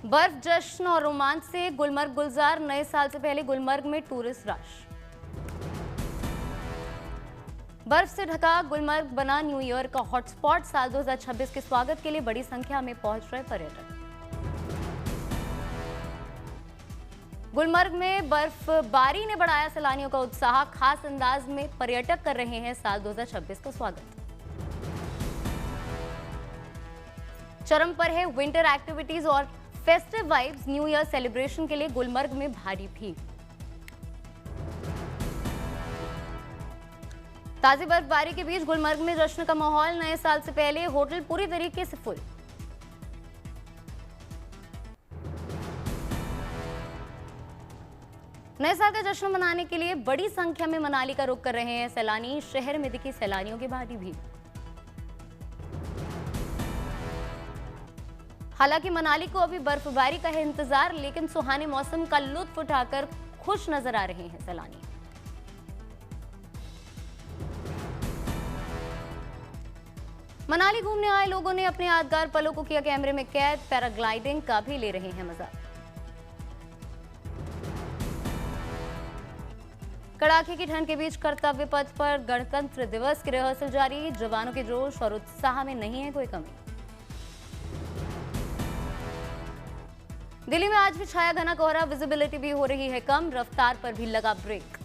बर्फ जश्न और रोमांच से गुलमर्ग गुलजार, नए साल से पहले गुलमर्ग में टूरिस्ट रश। बर्फ से ढका गुलमर्ग बना न्यू ईयर का हॉटस्पॉट। साल 2026 के स्वागत के लिए बड़ी संख्या में पहुंच रहे पर्यटक। गुलमर्ग में बर्फबारी ने बढ़ाया सैलानियों का उत्साह। खास अंदाज में पर्यटक कर रहे हैं साल 2026 का स्वागत। चरम पर है विंटर एक्टिविटीज और festive vibes. New year celebration के लिए गुलमर्ग में भारी भीड़। ताजी बर्फबारी के बीच गुलमर्ग में जश्न का माहौल। नए साल से पहले होटल पूरी तरीके से फुल। नए साल का जश्न मनाने के लिए बड़ी संख्या में मनाली का रुख कर रहे हैं सैलानी। शहर में दिखी सैलानियों की भारी भीड़। हालांकि मनाली को अभी बर्फबारी का है इंतजार, लेकिन सुहाने मौसम का लुत्फ उठाकर खुश नजर आ रहे हैं सैलानी। मनाली घूमने आए लोगों ने अपने यादगार पलों को किया कैमरे में कैद। पैराग्लाइडिंग का भी ले रहे हैं मजा। कड़ाके की ठंड के बीच कर्तव्य पथ पर गणतंत्र दिवस की रिहर्सल जारी। जवानों के जोश और उत्साह में नहीं है कोई कमी। दिल्ली में आज भी छाया घना कोहरा। विजिबिलिटी भी हो रही है कम। रफ्तार पर भी लगा ब्रेक।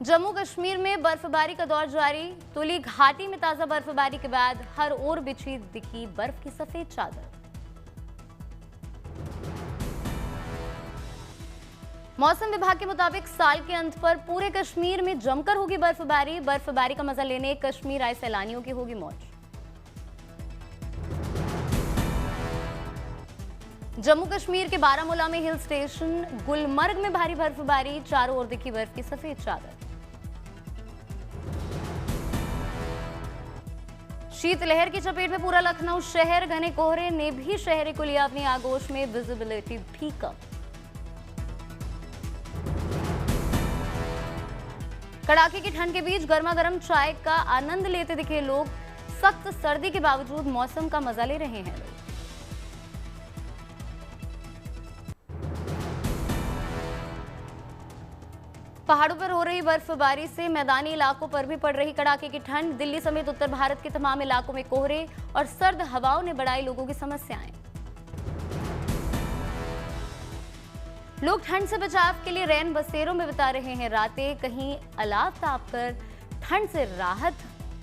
जम्मू कश्मीर में बर्फबारी का दौर जारी। तुली घाटी में ताजा बर्फबारी के बाद हर ओर बिछी दिखी बर्फ की सफेद चादर। मौसम विभाग के मुताबिक साल के अंत पर पूरे कश्मीर में जमकर होगी बर्फबारी। बर्फबारी का मजा लेने कश्मीर आए सैलानियों की होगी मौज। जम्मू कश्मीर के बारामूला में हिल स्टेशन गुलमर्ग में भारी बर्फबारी। चारों ओर दिखी बर्फ की सफेद चादर। शीतलहर की चपेट में पूरा लखनऊ शहर। घने कोहरे ने भी शहर को लिया अपनी आगोश में। विजिबिलिटी भी कम। कड़ाके की ठंड के बीच गर्मा गर्म चाय का आनंद लेते दिखे लोग। सख्त सर्दी के बावजूद मौसम का मजा ले रहे हैं लोग। पहाड़ों पर हो रही बर्फबारी से मैदानी इलाकों पर भी पड़ रही कड़ाके की ठंड। दिल्ली समेत उत्तर भारत के तमाम इलाकों में कोहरे और सर्द हवाओं ने बढ़ाई लोगों की समस्याएं। लोग ठंड से बचाव के लिए रैन बसेरों में बिता रहे हैं रातें। कहीं अलाव ताप कर ठंड से राहत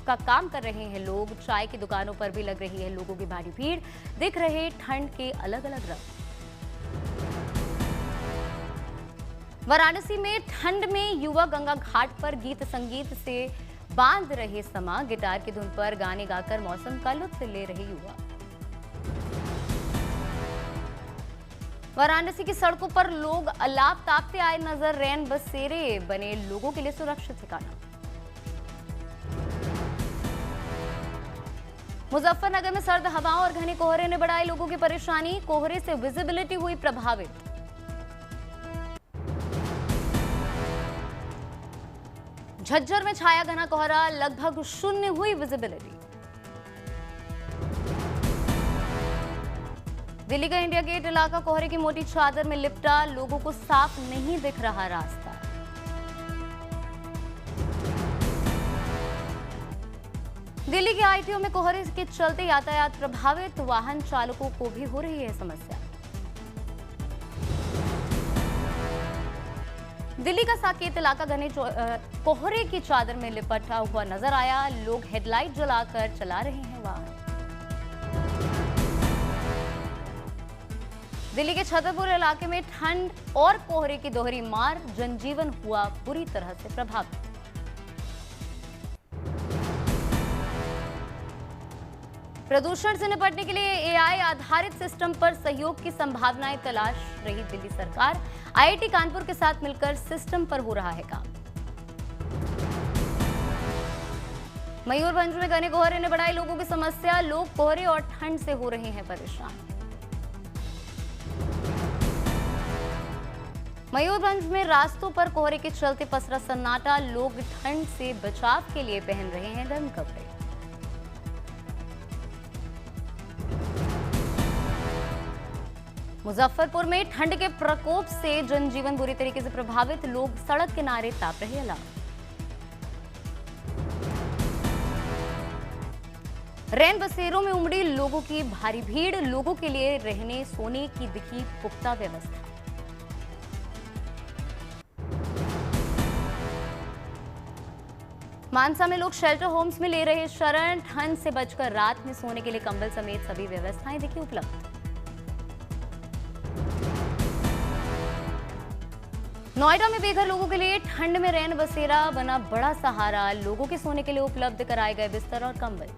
का काम कर रहे हैं लोग। चाय की दुकानों पर भी लग रही है लोगों की भारी भीड़। दिख रहे ठंड के अलग अलग रंग। वाराणसी में ठंड में युवा गंगा घाट पर गीत संगीत से बांध रहे समा। गिटार की धुन पर गाने गाकर मौसम का लुत्फ ले रहे युवा। वाराणसी की सड़कों पर लोग अलाव तापते आए नजर। रैन बसेरे बने लोगों के लिए सुरक्षित ठिकाना। मुजफ्फरनगर में सर्द हवाओं और घने कोहरे ने बढ़ाई लोगों की परेशानी। कोहरे से विजिबिलिटी हुई प्रभावित। झज्जर में छाया घना कोहरा। लगभग शून्य हुई विजिबिलिटी। दिल्ली का इंडिया गेट इलाका कोहरे की मोटी चादर में लिपटा। लोगों को साफ नहीं दिख रहा रास्ता। दिल्ली के आईटीओ में कोहरे के चलते यातायात प्रभावित। वाहन चालकों को भी हो रही है समस्या। दिल्ली का साकेत इलाका घने कोहरे की चादर में लिपटा हुआ नजर आया। लोग हेडलाइट जलाकर चला रहे हैं वाहन। दिल्ली के छतरपुर इलाके में ठंड और कोहरे की दोहरी मार। जनजीवन हुआ बुरी तरह से प्रभावित। प्रदूषण से निपटने के लिए एआई आधारित सिस्टम पर सहयोग की संभावनाएं तलाश रही दिल्ली सरकार। आईआईटी कानपुर के साथ मिलकर सिस्टम पर हो रहा है काम। मयूरभंज में घने कोहरे ने बढ़ाई लोगों की समस्या। लोग कोहरे और ठंड से हो रहे हैं परेशान। मयूरभंज में रास्तों पर कोहरे के चलते पसरा सन्नाटा, लोग ठंड से बचाव के लिए पहन रहे हैं गर्म कपड़े। मुजफ्फरपुर में ठंड के प्रकोप से जनजीवन बुरी तरीके से प्रभावित, लोग सड़क किनारे ताप रहे अलाव। रैन बसेरों में उमड़ी लोगों की भारी भीड़, लोगों के लिए रहने सोने की दिखी पुख्ता व्यवस्था। मानसा में लोग शेल्टर होम्स में ले रहे शरण, ठंड से बचकर रात में सोने के लिए कंबल समेत सभी व्यवस्थाएं दिखी उपलब्ध। नोएडा में बेघर लोगों के लिए ठंड में रैन बसेरा बना बड़ा सहारा, लोगों के सोने के लिए उपलब्ध कराए गए बिस्तर और कंबल।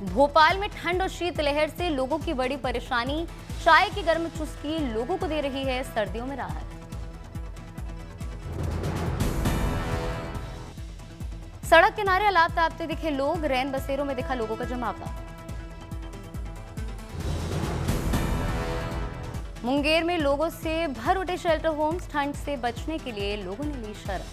भोपाल में ठंड और शीतलहर से लोगों की बड़ी परेशानी, चाय की गर्म चुस्की लोगों को दे रही है सर्दियों में राहत। सड़क किनारे अलाव तापते दिखे लोग, रैन बसेरों में दिखा लोगों का जमावड़ा। मुंगेर में लोगों से भर उठे शेल्टर होम्स, ठंड से बचने के लिए लोगों ने ली शरण।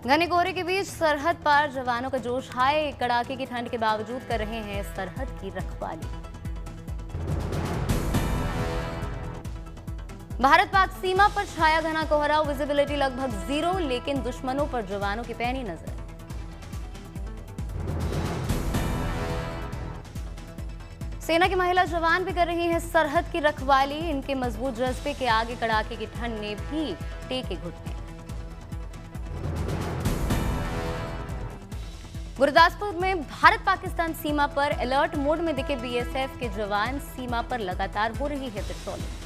घने कोहरे के बीच सरहद पार जवानों का जोश, हाय कड़ाके की ठंड के बावजूद कर रहे हैं सरहद की रखवाली। भारत पाक सीमा पर छाया घना कोहरा, विजिबिलिटी लगभग 0, लेकिन दुश्मनों पर जवानों की पैनी नजर। सेना की महिला जवान भी कर रही हैं सरहद की रखवाली, इनके मजबूत जज्बे के आगे कड़ाके की ठंड ने भी टेके घुटने। गुरदासपुर में भारत पाकिस्तान सीमा पर अलर्ट मोड में दिखे बीएसएफ के जवान, सीमा पर लगातार हो रही है पेट्रोलिंग।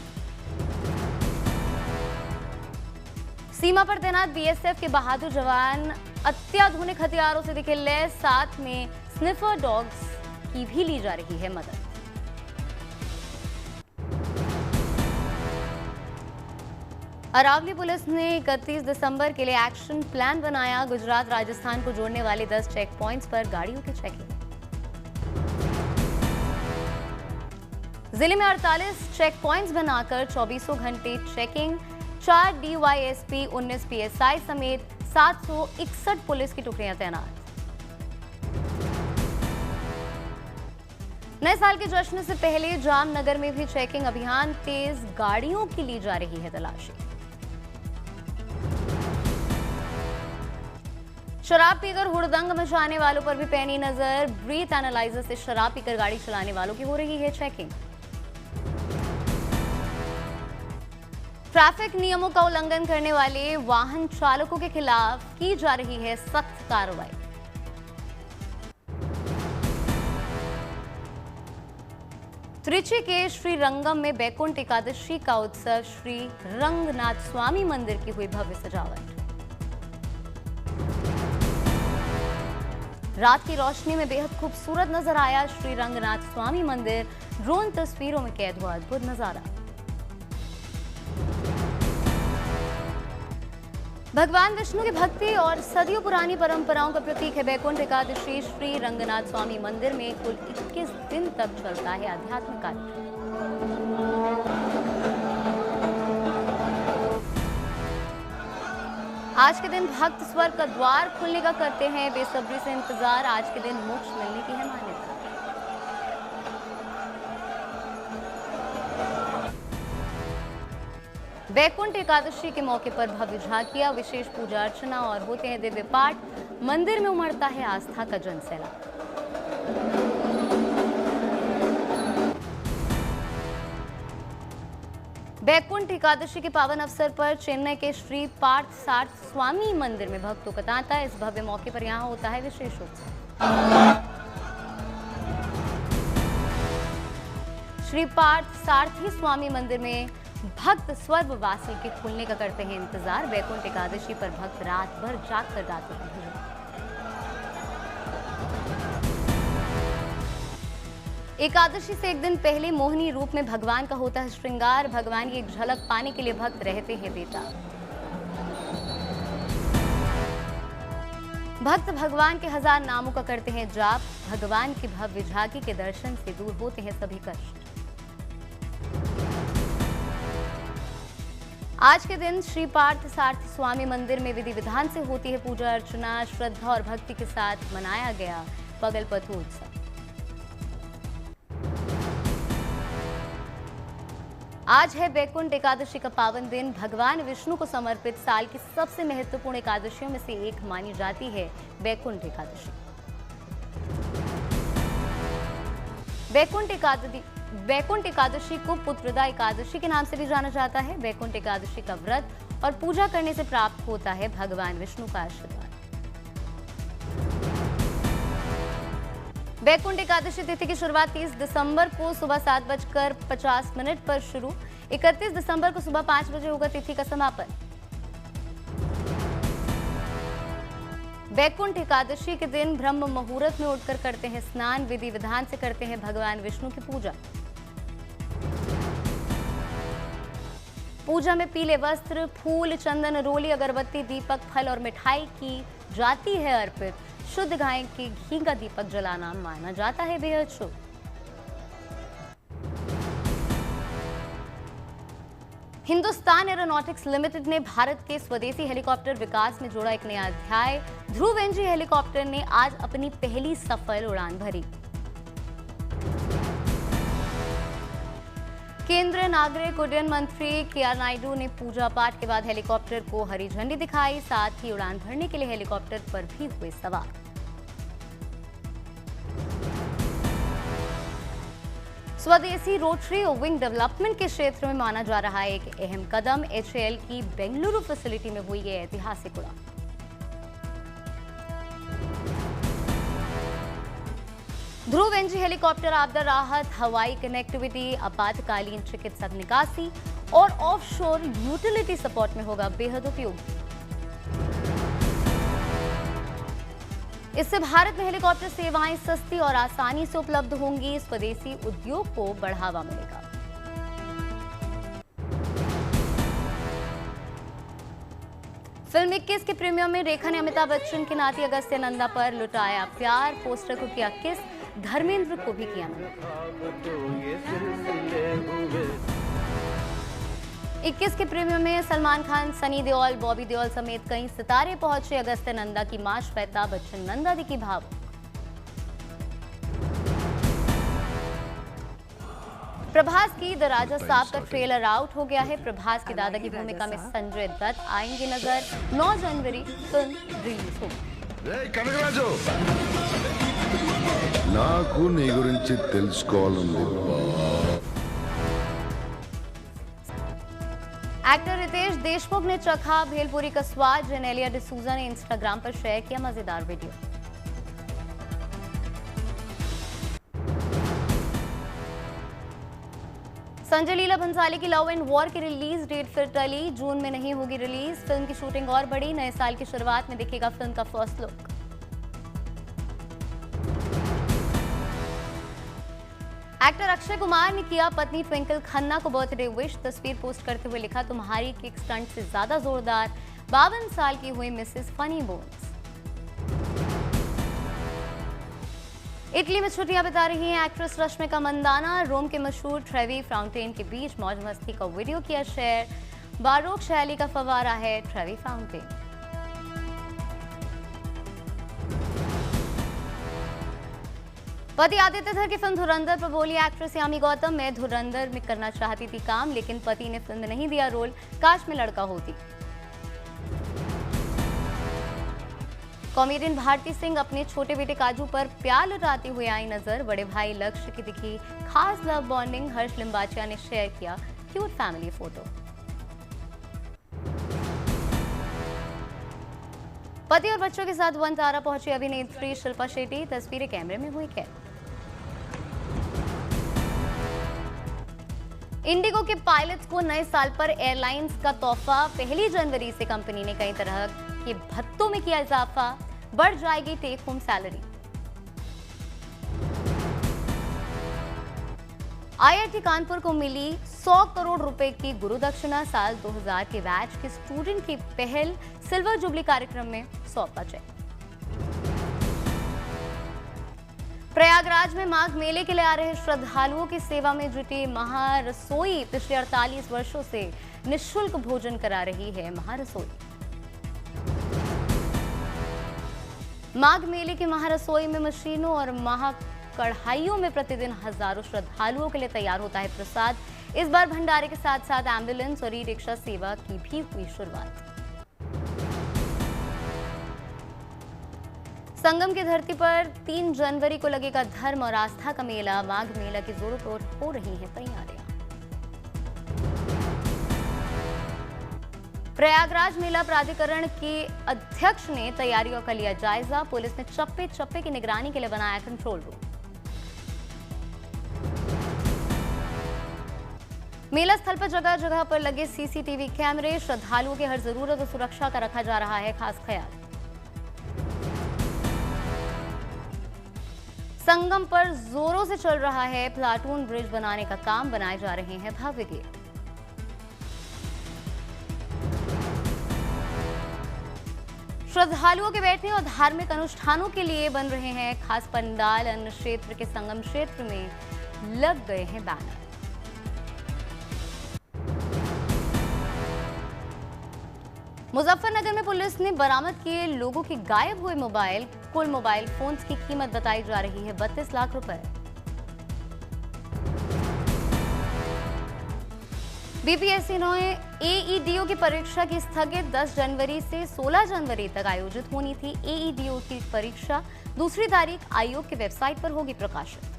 सीमा पर तैनात बीएसएफ के बहादुर जवान अत्याधुनिक हथियारों से दिखे लैस, साथ में स्निफर डॉग्स की भी ली जा रही है मदद। अरावली पुलिस ने 31 दिसंबर के लिए एक्शन प्लान बनाया, गुजरात राजस्थान को जोड़ने वाले 10 चेक पॉइंट्स पर गाड़ियों की चेकिंग। जिले में 48 चेक पॉइंट्स बनाकर 24 घंटे चेकिंग, 4 डीवाईएसपी, 19 पीएसआई समेत 761 पुलिस की टुकड़ियां तैनात। नए साल के जश्न से पहले जामनगर में भी चेकिंग अभियान तेज, गाड़ियों की ली जा रही है तलाशी। शराब पीकर हुड़दंग मचाने वालों पर भी पैनी नजर, ब्रीथ एनालाइजर से शराब पीकर गाड़ी चलाने वालों की हो रही है चेकिंग। ट्रैफिक नियमों का उल्लंघन करने वाले वाहन चालकों के खिलाफ की जा रही है सख्त कार्रवाई। त्रिची के श्री रंगम में बैकुंठ एकादशी का उत्सव, श्री रंगनाथ स्वामी मंदिर की हुई भव्य सजावट। रात की रोशनी में बेहद खूबसूरत नजर आया श्री रंगनाथ स्वामी मंदिर, ड्रोन तस्वीरों में कैद हुआ अद्भुत नजारा। भगवान विष्णु की भक्ति और सदियों पुरानी परंपराओं का प्रतीक है बैकुंठ एकादशी। श्री रंगनाथ स्वामी मंदिर में कुल 21 दिन तक चलता है आध्यात्मिक कार्यक्रम। आज के दिन भक्त स्वर्ग का द्वार खुलने का करते हैं बेसब्री से इंतजार, आज के दिन मोक्ष मिलने की है मान्यता। बैकुंठ एकादशी के मौके पर भव्य झांकियां, विशेष पूजा अर्चना और होते हैं दिव्य पाठ, मंदिर में उमड़ता है आस्था का जनसैलाब। बैकुंठ एकादशी के पावन अवसर पर चेन्नई के श्री पार्थ सार्थ स्वामी मंदिर में भक्तों का तांता। इस भव्य मौके पर यहां होता है विशेष उत्सव। श्री पार्थ सारथी स्वामी मंदिर में भक्त स्वर्ग वासल के खुलने का करते हैं इंतजार। बैकुंठ एकादशी पर भक्त रात भर जाग कर गाते हैं। एकादशी से एक दिन पहले मोहिनी रूप में भगवान का होता है श्रृंगार। भगवान की एक झलक पाने के लिए भक्त रहते हैं बेताब। भक्त भगवान के 1000 नामों का करते हैं जाप। भगवान की भव्य झांकी के दर्शन से दूर होते हैं सभी कष्ट। आज के दिन श्री पार्थ सारथी स्वामी मंदिर में विधि विधान से होती है पूजा अर्चना। श्रद्धा और भक्ति के साथ मनाया गया पगलपथु उत्सव। आज है वैकुंठ एकादशी का पावन दिन। भगवान विष्णु को समर्पित साल की सबसे महत्वपूर्ण एकादशियों में से एक मानी जाती है वैकुंठ एकादशी। वैकुंठ एकादशी को पुत्रदा एकादशी के नाम से भी जाना जाता है। वैकुंठ एकादशी का व्रत और पूजा करने से प्राप्त होता है भगवान विष्णु का आशीर्वाद। वैकुंठ एकादशी तिथि की शुरुआत 30 दिसंबर को सुबह 7:50 पर शुरू। 31 दिसंबर को सुबह 5 बजे होगा तिथि का समापन। वैकुंठ एकादशी के दिन ब्रह्म मुहूर्त में उठकर करते हैं स्नान। विधि विधान से करते हैं भगवान विष्णु की पूजा। पूजा में पीले वस्त्र, फूल, चंदन, रोली, अगरबत्ती, दीपक, फल और मिठाई की जाती है अर्पित। शुद्ध गाय के घी का दीपक जलाना माना जाता है बेहद शुभ। हिंदुस्तान एरोनॉटिक्स लिमिटेड ने भारत के स्वदेशी हेलीकॉप्टर विकास में जोड़ा एक नया अध्याय। ध्रुव एनजी हेलीकॉप्टर ने आज अपनी पहली सफल उड़ान भरी। केंद्रीय नागरिक उड्डयन मंत्री के.आर. नायडू ने पूजा पाठ के बाद हेलीकॉप्टर को हरी झंडी दिखाई। साथ ही उड़ान भरने के लिए हेलीकॉप्टर पर भी हुए सवार। स्वदेशी रोटरी विंग डेवलपमेंट के क्षेत्र में माना जा रहा है एक अहम कदम। HAL की बेंगलुरु फैसिलिटी में हुई है ऐतिहासिक उड़ान। ध्रुव एनजी हेलीकॉप्टर आपदा राहत, हवाई कनेक्टिविटी, आपातकालीन चिकित्सक निकासी और ऑफशोर यूटिलिटी सपोर्ट में होगा बेहद उपयोगी। इससे भारत में हेलीकॉप्टर सेवाएं सस्ती और आसानी से उपलब्ध होंगी। स्वदेशी उद्योग को बढ़ावा मिलेगा। फिल्म 21 के प्रीमियर में रेखा ने अमिताभ बच्चन की नाती अगस्त्य नंदा पर लुटाया प्यार। पोस्टर को किया किस, धर्मेंद्र को भी किया मना। 21 के प्रीमियर में सलमान खान, सनी देओल, बॉबी देओल समेत कई सितारे पहुंचे। अगस्त्य नंदा की मां श्वेता बच्चन नंदा दी की भावुक। प्रभास की द राजा साहब का ट्रेलर आउट हो गया है। प्रभास के दादा की भूमिका में संजय दत्त आएंगे नजर। 9 जनवरी फिल्म रिलीज होगी। నాకు నీ గురించి తెలుసుకోవాలంది। एक्टर रितेश देशमुख ने चखा भेलपुरी का स्वाद। जेनेलिया डिसूजा ने इंस्टाग्राम पर शेयर किया मजेदार वीडियो। संजय लीला भंसाली की लव एंड वॉर की रिलीज डेट फिर टली। जून में नहीं होगी रिलीज। फिल्म की शूटिंग और बढ़ी। नए साल की शुरुआत में दिखेगा फिल्म का first look. Actor Akshay Kumar ने किया पत्नी ट्विंकल खन्ना को बर्थडे विश। तस्वीर पोस्ट करते हुए लिखा, तुम्हारी किक स्टंट से ज्यादा जोरदार। 52 साल की हुई मिसेस फनी बोन्स। इटली में छुट्टियां बिता रही हैं एक्ट्रेस रश्मिका मंदाना। रोम के मशहूर ट्रेवी फाउंटेन के बीच मौज मस्ती का वीडियो किया शेयर। बारोक शैली का फवारा है ट्रेवी फाउंटेन। पति आदित्य धर की फिल्म धुरंधर पर बोली एक्ट्रेस यामी गौतम, मैं धुरंधर में करना चाहती थी काम, लेकिन पति ने फिल्म में नहीं दिया रोल। काश में लड़का होती। कॉमेडियन भारती सिंह अपने छोटे बेटे काजू पर प्यार लुटाते हुए आई नजर। बड़े भाई लक्ष्य की दिखी खास लव बॉन्डिंग। हर्ष लिम्बाचिया ने शेयर किया क्यूट फैमिली फोटो। पति और बच्चों के साथ वन तारा पहुंची अभिनेत्री शिल्पा शेट्टी। तस्वीरें कैमरे में हुई कैद। इंडिगो के पायलट्स को नए साल पर एयरलाइंस का तोहफा। 1 जनवरी से कंपनी ने कई तरह के भत्तों में किया इजाफा। बढ़ जाएगी take home salary. IIT Kanpur को मिली 100 करोड़ रुपए की गुरु दक्षिणा। साल 2000 के बैच के स्टूडेंट की पहल सिल्वर जुबली कार्यक्रम में सौंपा चेक। प्रयागराज में माघ मेले के लिए आ रहे श्रद्धालुओं की सेवा में जुटी महारसोई पिछले 48 वर्षों से निःशुल्क भोजन करा रही है। महारसोई माघ मेले की महारसोई में मशीनों और महाकढ़ाइयों में प्रतिदिन हजारों श्रद्धालुओं के लिए तैयार होता है प्रसाद। इस बार भंडारे के साथ साथ एम्बुलेंस और ई रिक्शा सेवा की भी हुई शुरुआत। संगम की धरती पर 3 जनवरी को लगेगा धर्म और आस्था का मेला। माघ मेला के जोरों पर हो रही हैं तैयारियां। प्रयागराज मेला प्राधिकरण के अध्यक्ष ने तैयारियों का लिया जायजा। पुलिस ने चप्पे चप्पे की निगरानी के लिए बनाया कंट्रोल रूम। मेला स्थल पर जगह जगह पर लगे सीसीटीवी कैमरे। श्रद्धालुओं की हर जरूरत और सुरक्षा का रखा जा रहा है खास ख्याल। संगम पर जोरों से चल रहा है प्लाटून ब्रिज बनाने का काम। बनाए जा रहे हैं भव्य गेट। श्रद्धालुओं के बैठने और धार्मिक अनुष्ठानों के लिए बन रहे हैं खास पंडाल। अन्य क्षेत्र के संगम क्षेत्र में लग गए हैं बैनर। मुजफ्फरनगर में पुलिस ने बरामद किए लोगों के गायब हुए मोबाइल। कुल मोबाइल फोन्स की कीमत बताई जा रही है 32 लाख रुपए। बीपीएससी ने एईडीओ की परीक्षा की स्थगित 10 जनवरी से 16 जनवरी तक आयोजित होनी थी। एईडीओ की परीक्षा दूसरी तारीख आयोग की वेबसाइट पर होगी प्रकाशित।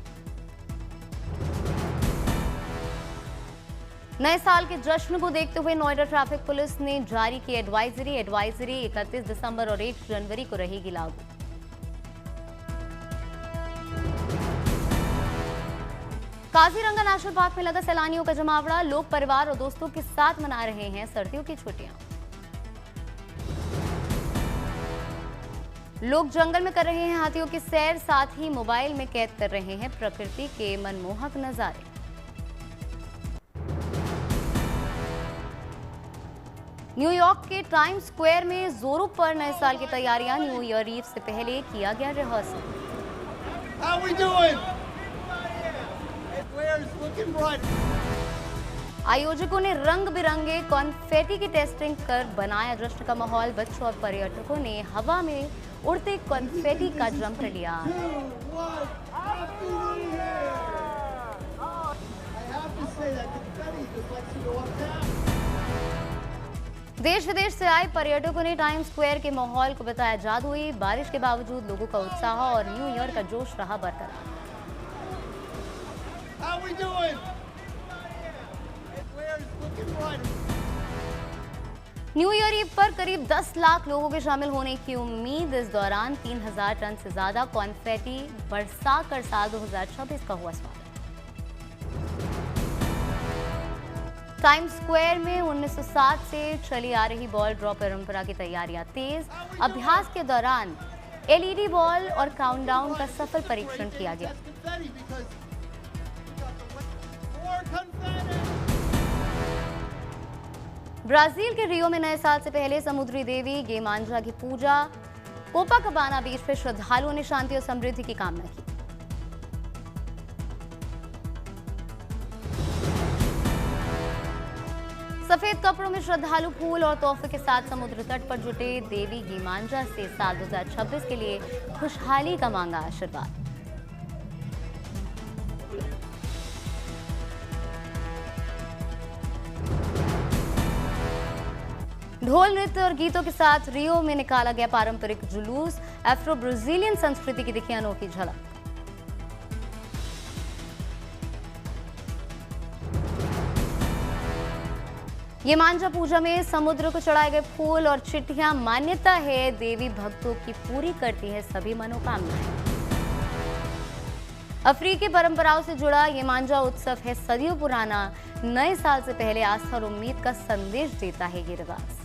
नए साल के जश्न को देखते हुए नोएडा ट्रैफिक पुलिस ने जारी की एडवाइजरी। 31 दिसंबर और 1 जनवरी को रहेगी लागू। काजीरंगा नेशनल पार्क में लगा सैलानियों का जमावड़ा। लोग परिवार और दोस्तों के साथ मना रहे हैं सर्दियों की छुट्टियां। लोग जंगल में कर रहे हैं हाथियों की सैर। साथ ही मोबाइल में कैद कर रहे हैं प्रकृति के मनमोहक नजारे। न्यूयॉर्क के टाइम्स स्क्वायर में जोरों पर नए साल की तैयारियां। न्यू ईयर ईव से पहले किया गया रिहर्सल। आयोजकों ने रंग बिरंगे कॉन्फेटी की टेस्टिंग कर बनाया जश्न का माहौल। बच्चों और पर्यटकों ने हवा में उड़ते कॉन्फेटी का जंप लिया। देश विदेश से आए पर्यटकों ने टाइम्स स्क्वायर के माहौल को बताया जादुई। बारिश के बावजूद लोगों का उत्साह और न्यू ईयर का जोश रहा बरकरार। न्यू ईयर ईव पर करीब 10 लाख लोगों के शामिल होने की उम्मीद। इस दौरान 3000 टन से ज्यादा कॉन्फेटी बरसा कर साल 2026 का हुआ स्वागत। टाइम्स स्क्वायर में 1907 से चली आ रही बॉल ड्रॉप परंपरा की तैयारियां तेज। अभ्यास के दौरान एलईडी बॉल और काउंटडाउन का सफल परीक्षण किया गया। ब्राजील के रियो में नए साल से पहले समुद्री देवी गेमांजा की पूजा। कोपाकबाना बीच पर श्रद्धालुओं ने शांति और समृद्धि की कामना की। सफेद कपड़ों में श्रद्धालु फूल और तोहफे के साथ समुद्र तट पर जुटे। देवी गेमांजा से साल 2026 के लिए खुशहाली का मांगा आशीर्वाद। ढोल नृत्य और गीतों के साथ रियो में निकाला गया पारंपरिक जुलूस। अफ्रो ब्राजीलियन संस्कृति की दिखी अनोखी झलक। ये मांझा पूजा में समुद्र को चढ़ाए गए फूल और चिट्ठियां। मान्यता है देवी भक्तों की पूरी करती है सभी मनोकामनाएं। अफ्रीकी परंपराओं से जुड़ा ये मांझा उत्सव है सदियों पुराना। नए साल से पहले आस्था और उम्मीद का संदेश देता है ये रिवाज।